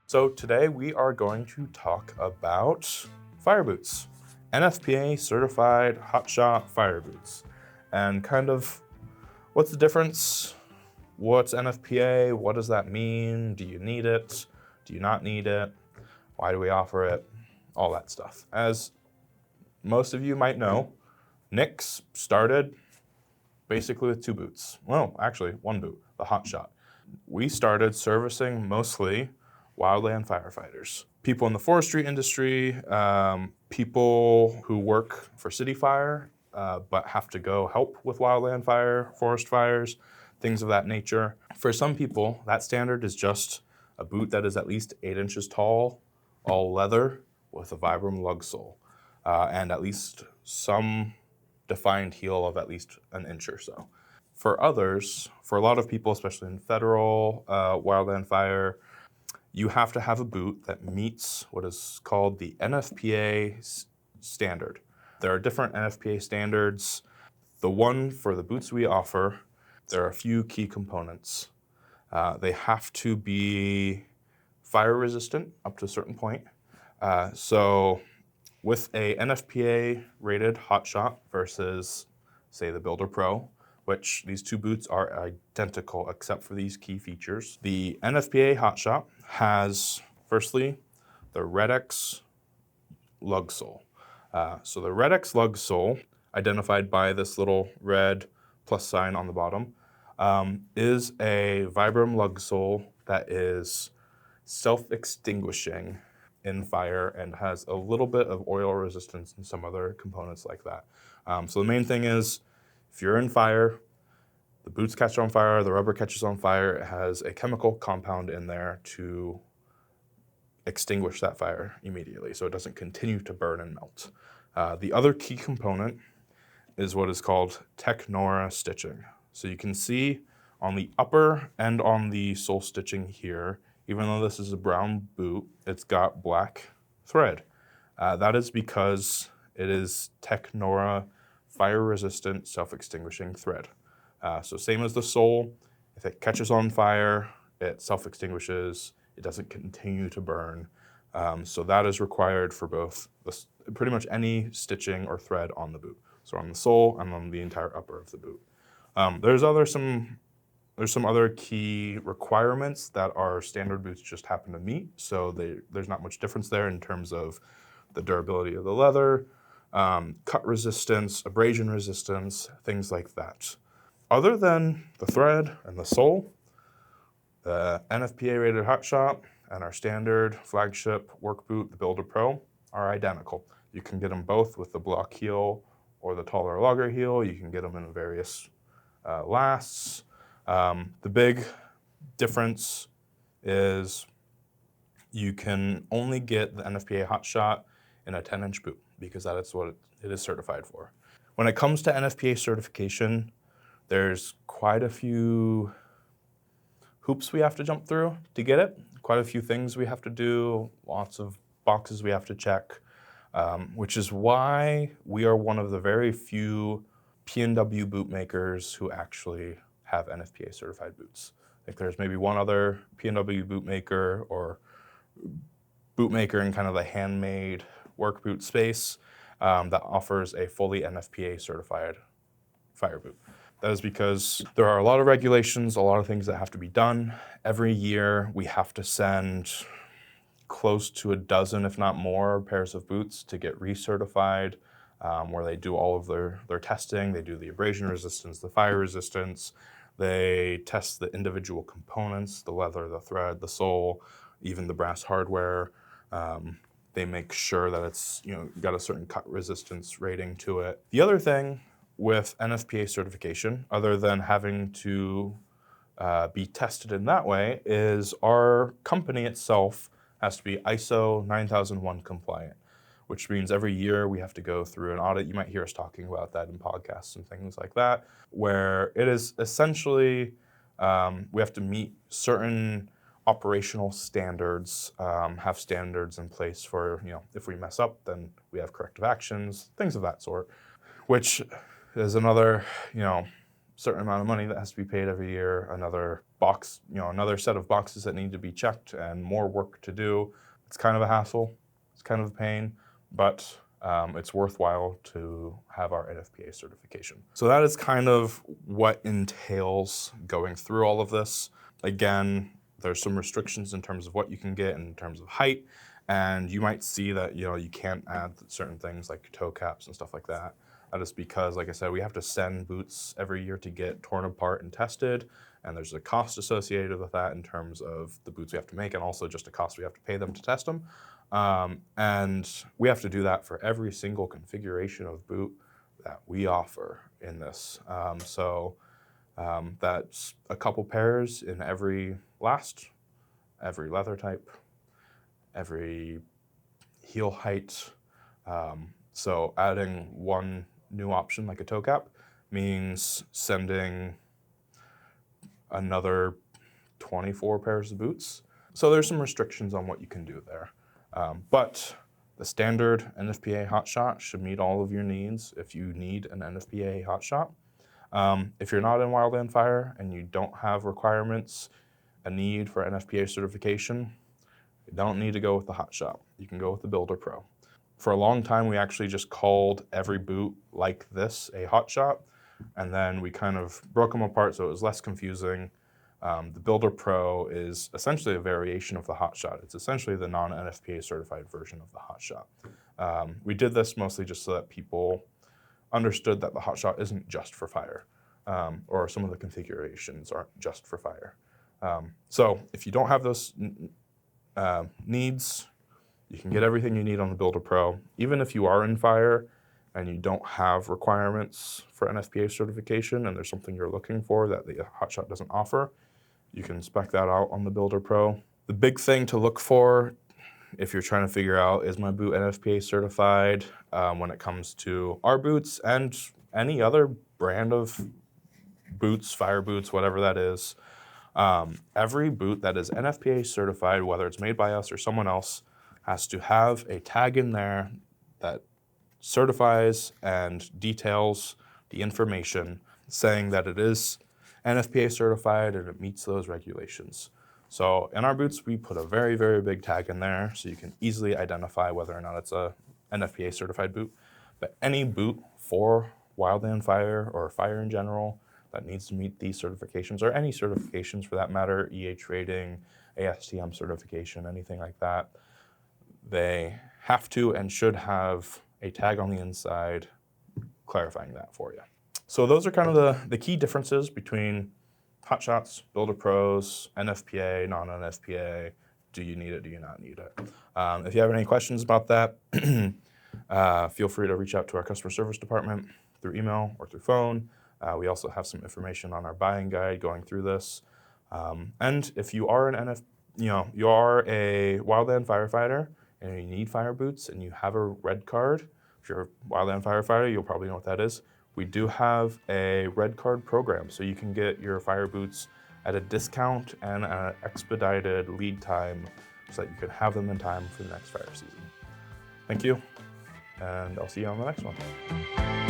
So today we are going to talk about fire boots, NFPA Certified Hot Shot fire boots, and kind of what's the difference? What's NFPA? What does that mean? Do you need it? Do you not need it? Why do we offer it? All that stuff. As most of you might know, Nix started basically with two boots. Well, actually one boot, the Hot Shot. We started servicing mostly wildland firefighters, people in the forestry industry, people who work for city fire, but have to go help with wildland fire, forest fires, things of that nature. For some people, that standard is just a boot that is at least 8 inches tall, all leather, with a Vibram lug sole, and at least some defined heel of at least an inch or so. For others, for a lot of people, especially in federal wildland fire, you have to have a boot that meets what is called the NFPA Standard. There are different NFPA standards. The one for the boots we offer, there are a few key components. They have to be fire resistant up to a certain point. So with a NFPA rated Hot Shot versus, say, the BuilderPro, which these two boots are identical except for these key features. The NFPA Hot Shot has, firstly, the Red-X lug sole. So the Red-X lug sole, identified by this little red plus sign on the bottom, is a Vibram lug sole that is self-extinguishing in fire and has a little bit of oil resistance and some other components like that. So the main thing is, if you're in fire, the boots catch on fire, the rubber catches on fire, it has a chemical compound in there to extinguish that fire immediately so it doesn't continue to burn and melt. The other key component is what is called Technora stitching. So you can see on the upper and on the sole stitching here, even though this is a brown boot, it's got black thread. That is because it is Technora fire-resistant self-extinguishing thread. So same as the sole, if it catches on fire, it self-extinguishes, it doesn't continue to burn. So that is required for both pretty much any stitching or thread on the boot. So on the sole and on the entire upper of the boot. There's some other key requirements that our standard boots just happen to meet. So there's not much difference there in terms of the durability of the leather, cut resistance, abrasion resistance, things like that. Other than the thread and the sole, the NFPA rated Hot Shot and our standard flagship work boot, the BuilderPro, are identical. You can get them both with the block heel or the taller logger heel. You can get them in various lasts. The big difference is you can only get the NFPA Hot Shot in a 10-inch boot because that is what it is certified for. When it comes to NFPA certification, there's quite a few hoops we have to jump through to get it, quite a few things we have to do, lots of boxes we have to check, which is why we are one of the very few P&W boot makers who actually have NFPA certified boots. I think there's maybe one other P&W boot maker or boot maker in kind of the handmade work boot space that offers a fully NFPA certified fire boot. That is because there are a lot of regulations, a lot of things that have to be done. Every year we have to send close to a dozen, if not more, pairs of boots to get recertified, where they do all of their testing. They do the abrasion resistance, the fire resistance. They test the individual components, the leather, the thread, the sole, even the brass hardware. They make sure that it's got a certain cut resistance rating to it. The other thing with NFPA certification, other than having to be tested in that way, is our company itself has to be ISO 9001 compliant, which means every year we have to go through an audit. You might hear us talking about that in podcasts and things like that, where it is essentially we have to meet certain operational standards, have standards in place for, if we mess up, then we have corrective actions, things of that sort, which is another, certain amount of money that has to be paid every year, another box, another set of boxes that need to be checked, and more work to do. It's kind of a hassle, it's kind of a pain, but it's worthwhile to have our NFPA certification. So that is kind of what entails going through all of this. Again, there's some restrictions in terms of what you can get in terms of height, and you might see that you can't add certain things like toe caps and stuff like that. That is because, like I said, we have to send boots every year to get torn apart and tested, and there's a cost associated with that in terms of the boots we have to make, and also just a cost we have to pay them to test them. And we have to do that for every single configuration of boot that we offer in this. That's a couple pairs in every last, every leather type, every heel height. So adding one new option like a toe cap means sending another 24 pairs of boots. So there's some restrictions on what you can do there. But the standard NFPA Hot Shot should meet all of your needs if you need an NFPA Hot Shot. If you're not in wildland fire and you don't have requirements, a need for NFPA certification, you don't need to go with the Hot Shot. You can go with the BuilderPro. For a long time, we actually just called every boot like this a Hot Shot, and then we kind of broke them apart so it was less confusing. The BuilderPro is essentially a variation of the Hot Shot. It's essentially the non-NFPA certified version of the Hot Shot. We did this mostly just so that people understood that the Hot Shot isn't just for fire, or some of the configurations aren't just for fire. So if you don't have those needs, you can get everything you need on the BuilderPro. Even if you are in fire and you don't have requirements for NFPA certification and there's something you're looking for that the Hot Shot doesn't offer, you can spec that out on the BuilderPro. The big thing to look for if you're trying to figure out, is my boot NFPA certified, when it comes to our boots and any other brand of boots, fire boots, whatever that is. Every boot that is NFPA certified, whether it's made by us or someone else, has to have a tag in there that certifies and details the information saying that it is NFPA certified and it meets those regulations. So in our boots, we put a very, very big tag in there so you can easily identify whether or not it's a NFPA certified boot. But any boot for wildland fire or fire in general that needs to meet these certifications, or any certifications for that matter, EH rating, ASTM certification, anything like that, they have to and should have a tag on the inside clarifying that for you. So those are kind of the key differences between Hot Shots, BuilderPros, NFPA, non-NFPA. Do you need it? Do you not need it? If you have any questions about that, feel free to reach out to our customer service department through email or through phone. We also have some information on our buying guide going through this. And if you are you are a wildland firefighter and you need fire boots and you have a red card, if you're a wildland firefighter, you'll probably know what that is. We do have a red card program, so you can get your fire boots at a discount and an expedited lead time so that you can have them in time for the next fire season. Thank you, and I'll see you on the next one.